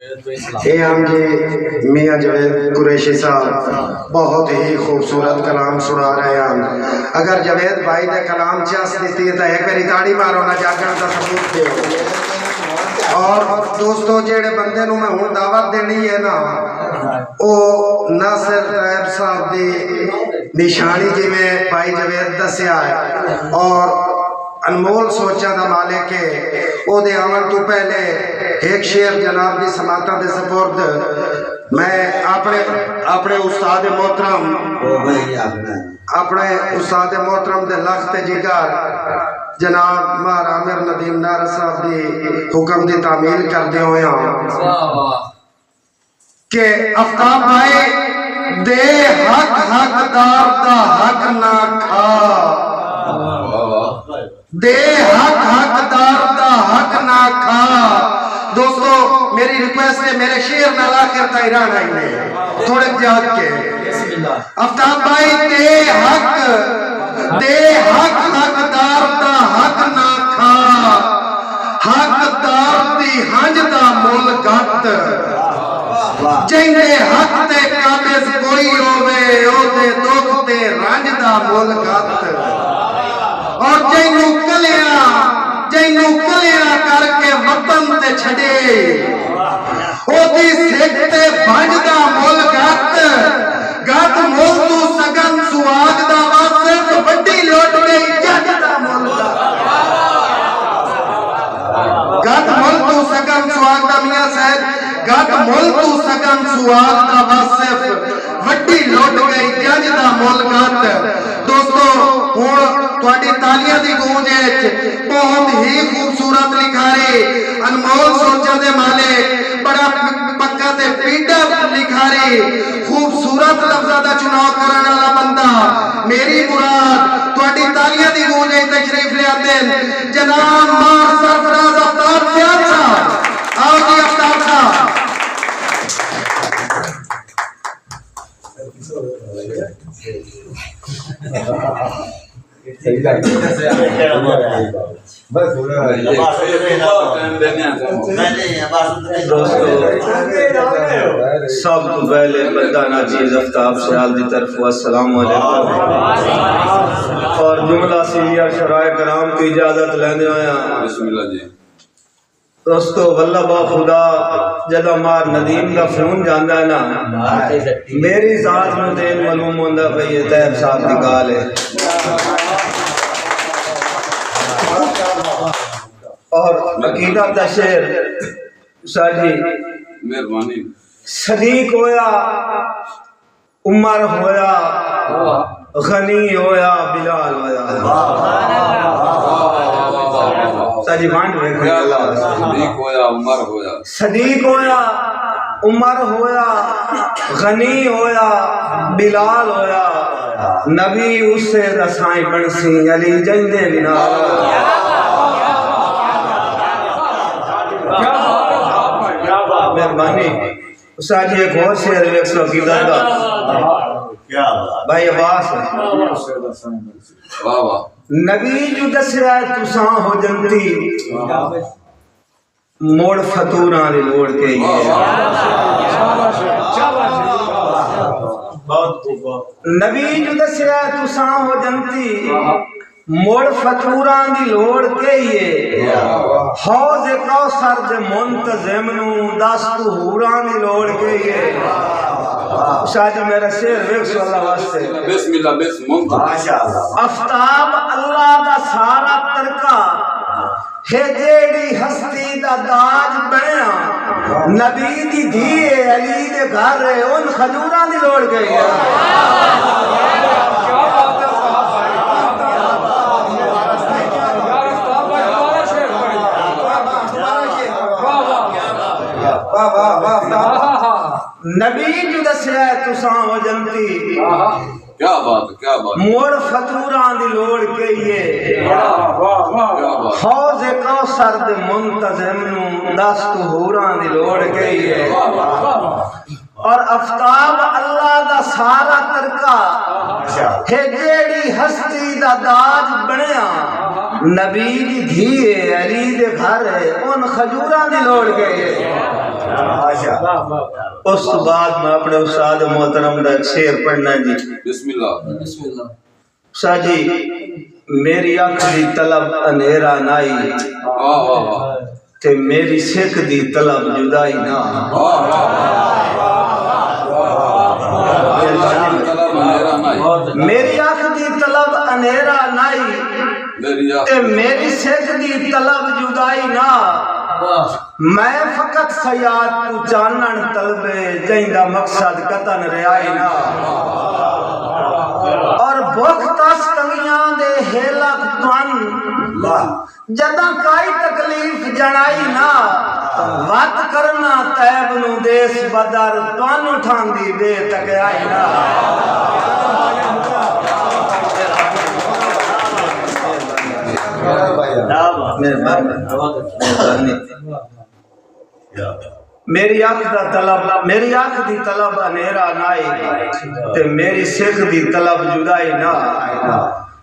یہ ہم جی میاں جاوید قریشی صاحب بہت ہی خوبصورت کلام سنا رہے ہیں. اگر جاوید بھائی نے کلام چاس دیتی ہے تو ایک باری تاڑی مارو نہ جاگن کا ثبوت دے. اور دوستو جیڑے بندے نو میں ہوں دعوت دینی ہے نا او ناصر طیب صاحب دی نشانی جی میں بھائی جاوید دسیا ہے اور انمول سوچا دا مالک ہے. او دے آمن تو پہلے ایک شعر جناب دی سماعتاں دے سپرد میں اپنے استاد محترم دے لخت جگر جناب مار عامر ندیم نار صاحب دی حکم دی تعمیل کر دے ہوئے ہیں کہ آفتاب بھائی دے حق حقدار دا حق نہ کھا، دے حق حقدار دا حق نہ کھا. دوستو میری ریکویسٹ ہے میرے شعر نہ لاخر تا ایران آئی نے تھوڑے جہاد کے. آفتاب بھائی دے حق حقدار دا حق نہ کھا، حقدار دی ہنج دا مول گت، جنگے حق تے قابض کوئی ہووے او دے دکھ تے رنج دا مول گت. اور جنو کلیاں کر کے وطن تے چھڑے او دی سکھ تے بھنج دا مول گت مول تو سگن سواگ دا واسف وڈی لوٹ گئی جج دا مول گت مول تو سگن سواگ دا میاں صاحب گت مول تو سگن سواگ دا واسف وڈی لوٹ گئی جج دا مول گت. دوستو ہوں تھوڑی تالیاں دی گونج بہت ہی خوبصورت لکھاری انمول سوچا دے مالک بڑا پکا تے پیڈا لکھاری خوبصورت لفظہ دا چناؤ کرنے والا بندہ میری مراد تھوڑی تالیاں دی گونج تشریف لے آتے ہیں جناب مار سرفراز آفتاب سیاد صاحب. آؤ جی آفتاب صاحب. سب تو پہلے بندہ ناچیز آفتاب سیال دی طرف السلام علیکم اور جملہ سینئر شرائع کرام کی اجازت لینے آیا. بسم اللہ جی. دوستو واللہ با خدا جدہ مار ندیم کا فون جاندہ ہے نا میری ذات میں دین معلوم ہوندہ بھئی یہ طیب صاحب کی گال ہے. اور عقیدہ تشیر ساجی مہربانی صدیق ہویا، عمر ہویا، غنی ہویا، بلال ہویا. ساجی بانڈ رکھنے اللہ صدیق ہویا، عمر ہویا، صدیق ہویا، عمر ہویا، غنی ہویا، بلال ہویا، نبی اس سے رسائیں بنسی علی جندے بنال. مہربانی ساجی ایک اور شعر ایک سو عقیدت کا بھائی عباس نبی جو دسیا تساں ہو جنتی موڑ فتوراں دی لوڑ کے نبی جو دسیا تساں ہو جنتی موڑ فتوراں دی لوڑ کے یہ حوض کوثر دے منتظم نو دست حوراں دی لوڑ کے یہ. شاید میرا شعر ویکھ سو اللہ واسطے بسم اللہ بسم اللہ. آفتاب اللہ دا سارا ترکا ہے جیڑی ہستی دا داج بنیا نبی دی دھیے علی دے گھر ان کھجوراں دی لوڑ گئی. نبی جو دسیا تساں ہو جنتی کیا بات موڑ فتوراں دی لوڑ کے یہ حوض کوثر دے منتظم نو دست حوراں دی لوڑ کے یہ. اور آفتاب اللہ دا سارا ترکا ہے جیڑی ہستی دا داج بنیا نبی دی دھیے علی دے گھر ان کھجوراں دی لوڑ کے یہ. اس تو بعد میں اپنے استاد محترم دا ایک شعر پڑھنا جی بسم اللہ شاہ جی میری اکھ دی طلب اندھیرا نائی واہ واہ واہ تے میری سکھ دی طلب جدائی نہ میری اکھ دی طلب اندھیرا نائی تے میری سکھ دی طلب جدائی نہ میں فقط سیاد تو جانن طلبے جائندہ مقصد قطن رہائی نہ اور بخ تس تنگیاں دے ہیلک تن جداں کائی تکلیف جنائی نہ وات کرنا تیب نو دیس بدر تن اٹھان دی بے تکیائی نہ میری آنکھ دی طلب اندھیرا نائی تے میری سکھ دی طلب جدائی نہ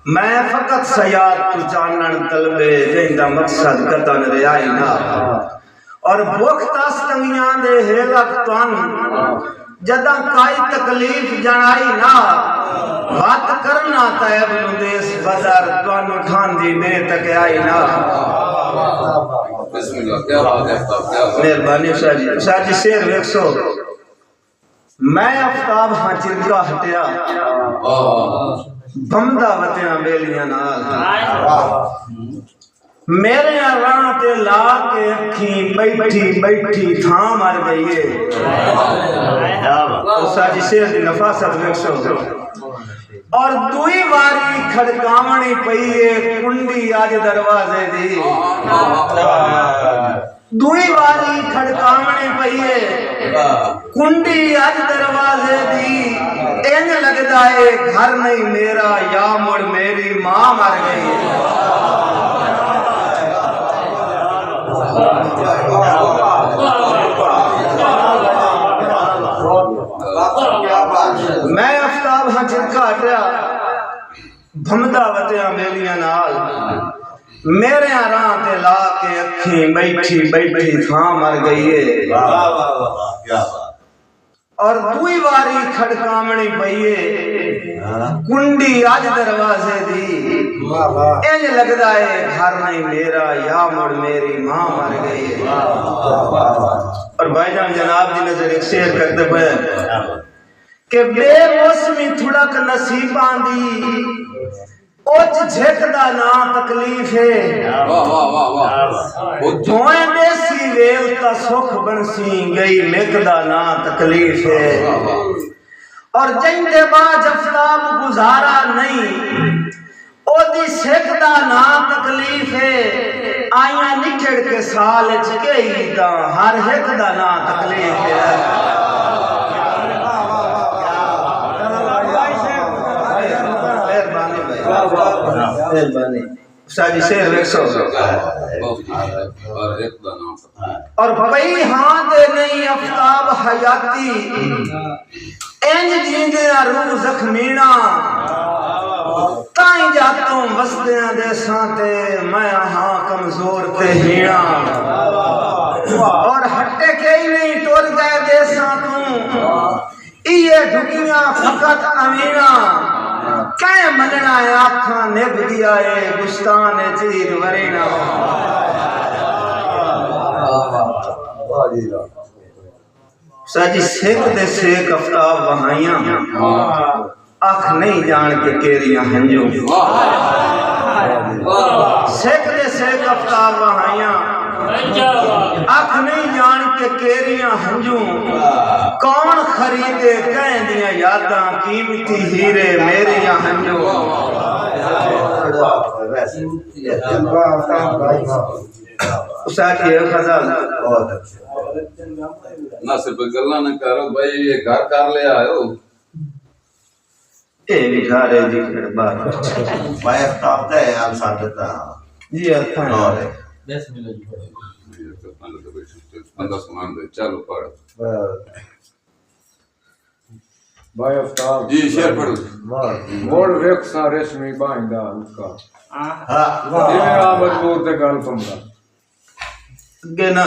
میں فقط سیاد تو جانن طلبے جائندہ مقصد قطن رہائی نہ اور بخ تس تنگیاں دے ہیلک تن جداں کائی تکلیف جنائی نہ بات کرنا تیب نو دیس بدر تن اٹھان دی بے تکیائی نہ بسم اللہ کیا بات ہے مہربانی شاہ جی شیر ویک سو میں افتاب ہاں چرکا ہٹیا بمدہ وطیاں بیلیاں نال میرے راہ تے لا کے اکھیں بیٹھی تھاں مر گئیے شاہ جی شیر دی نفاست ویک سو اور دوئی واری کھڑکاونی پئیے کنڈی آج دروازے دی دوئی واری کھڑکاونی پئیے کنڈی آج دروازے دی این لگدا ہے گھر نہیں میرا یا مڑ میری ماں مر گئی میں افتاب ہاں چرکا ہٹیا بھمدہ وطیاں بیلیاں نال میرے راہ تے لا کے اکھیں بیٹھی تھاں مر گئیے اور دوئی واری کھڑکاونی پئیے کنڈی آج دروازے دی انج لگدا ہے گھر نہیں میرا یا مڑ میری ماں مر گئی اور بھائی جان جناب دی نظر ایک شعر کرتے پئے کہ بے موسمی تھڑک نصیباں دی اوچ جھک دا نا تکلیف ہے دوئیں دیسی ویل تا سکھ بنسی گئی لکھ دا نا تکلیف ہے اور جندے باج افتاب گزارا نہیں او دی سکھ دا نا تکلیف ہے آئیاں نکھڑ کے سال چکئی دا ہر ہک دا نا تکلیف ہے شاہ جی شیر ویک سو اور بھائی ہاں دے نہیں افتاب حیاتی انج جیندیاں روح زخمینا تائیں جاتوں وسدیاں دے سانتے میں ہاں کمزور تے ہینا اور ہٹے کے ہی نہیں ٹور گئے دے سانتوں یہ ڈھکیاں فقط امینا کہیں مننا ہے آنکھاں نب دیا ہے گشتان چیر ورینا ساجی سیک دے سیک افتاب وہائیاں آنکھ نہیں جان کے کیریاں ہنجوں سیک دے سیک افتاب وہائیاں آنکھ نہیں جان کے کیریاں ہنجوں کون خریدے کہیں دیا یاداں قیمتی ہیرے میریاں ہنجوں ساتھی خزان نہ صرف گلہ نہ کرو بھائی یہ گھر کر لے آئے ہو اے بھارے جی پھر بات بھائی افتاب دے آپ ساتھتا جی ارکھان بسم اللہ بندہ سمان دے چلو پڑھ بھائی افتاب جی شیر پڑھو موڑ ویک سا ریشمی بائندہ کا یہ مجبور تے گل پمدا گنا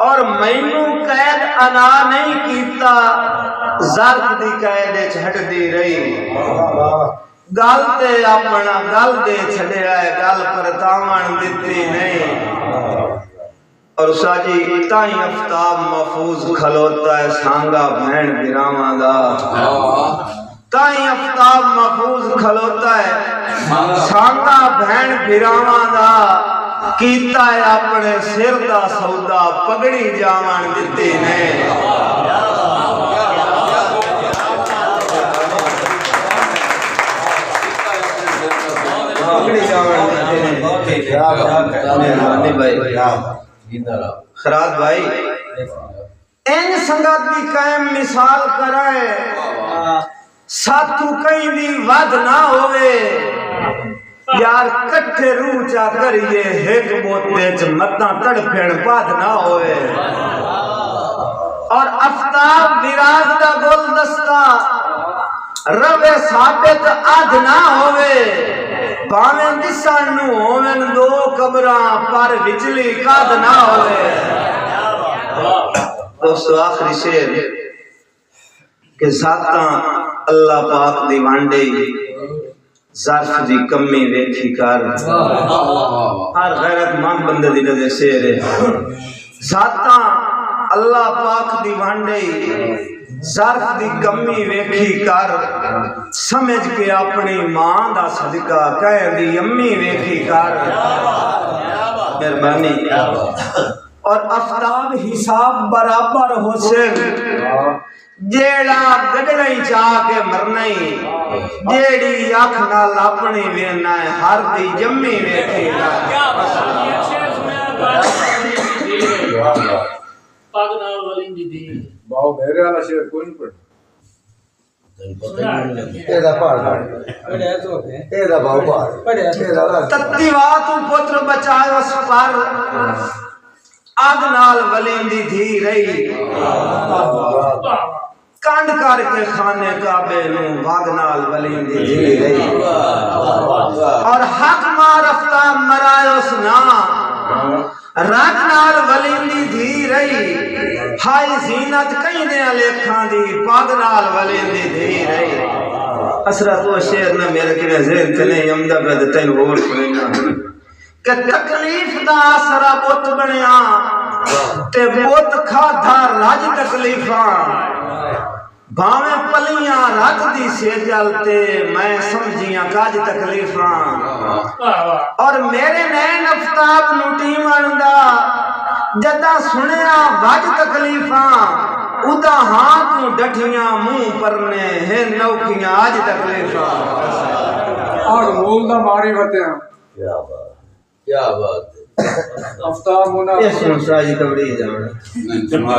اور مینوں قید انا نہیں کیتا ظرف دی قید چھڈ دی رہی گل تے اپنا گل دے چھڈیا ہے گل پرتاون دتی نہیں اور ساجی تائیں آفتاب محفوظ کھلوتا ہے سانگا بہن گراواں دا تائیں آفتاب محفوظ کھلوتا ہے سانگا بہن گراواں دا کیتا ہے اپنے سر دا سودا پگڑی جاون دتی نہیں پگڑی جاون دتی نہیں خراد بھائی این سنگت دی قائم مثال کرائے ساتھو کہیں بھی ود نہ ہوئے یار کٹھے روح چا کریے ایک بوتے چ متاں تڑپھن پاد نہ ہوئے اور آفتاب وراز دا گل دستا روے ثابت آدھ نہ ہوئے باویں دسان نو ہوون دو قبراں پر وچلی کاد نہ ہوئے دوستو آخری شعر کہ ذاتاں اللہ پاک دی وانڈے ظرف دی کمی ویکھی کر ہر غیرت مند بندے دی نظر شعر ہے ذاتاں اللہ پاک دی وانڈے ظرف دی کمی ویکھی کر سمجھ کے اپنی ماں دا صدقہ کہہ دی امی ویکھی کر مہربانی اور آفتاب حساب برابر حسین جیڑا گڈڑی چاہ کے مرنئی جیڑی اکھ نال اپنی وینا ہے ہر دی جمی ویکھی پاک نال ولین دی دی باو میرے والا شعر کوئی نہیں پڑھتا تتی واتو پتر بچائے اس پر آگ نال ولین دی دھی رہی کانڈ کر کے خانے کعبے نوں واگ نال ولین دی دھی رہی اور حق معرفتہ مرائے اس نا راگ نال ولین دی دھی رہی ہائی زینت کئی دیا لیکھاں دی پاگ نال ولین دی دھی رہی حسرت و شعر نہ میرے کنے ذہن تے نہیں امدہ پہ تین غور پڑھنا کہ تکلیف دا آسرا بوت بنیا تے بوت کھا راج تکلیفاں بھاویں پلیاں رکھ دی سے جلتے میں سمجھیاں کاج تکلیفاں اور میرے نین آفتاب نوٹی مندا جدا سنیا وج تکلیفاں ادا ہاں تو ڈٹھیاں منہ پرنے ہیں نوکیاں آج تکلیفاں اور مول دا ماری بتیاں کیا بات ہے آفتاب ہونا یہ سن ساجی کبڑی جانا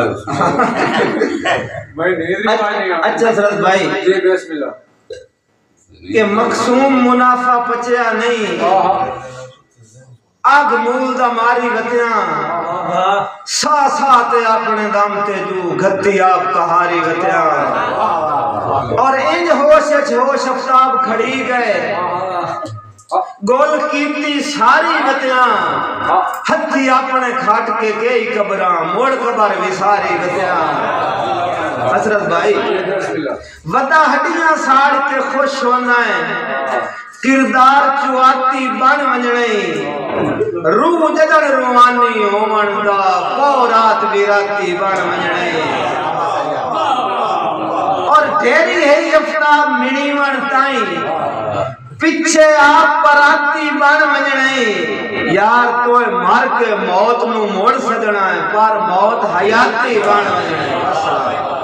میں نیری پانی اچھا سرد بھائی جی بسم اللہ کہ مقسوم منافع پچیا نہیں آگ مول دا ماری وطیاں سا سا تے اپنے دم تے جو گھتی آپ کہاری وطیاں اور انج ہوش ہوش آفتاب کھڑی گئے گول کیتی ساری وطیاں ہتھی اپنے کھاٹ کے کئی قبراں موڑ قبر بھی ساری وطیاں حضرت بھائی ودا ہڈیاں ساڑ کے خوش ہونا ہے کردار چواتی بن ونجنے روح جدڑ روانی ہومن دا پو رات بھی راتی بن ونجنے اور ڈیری ہے آفتاب مڑی ون تائیں پیچھے آپ پراتی بن ونجنے یار تو مر کے موت نو موڑ سجنا ہے پر موت حیاتی بن ونجنے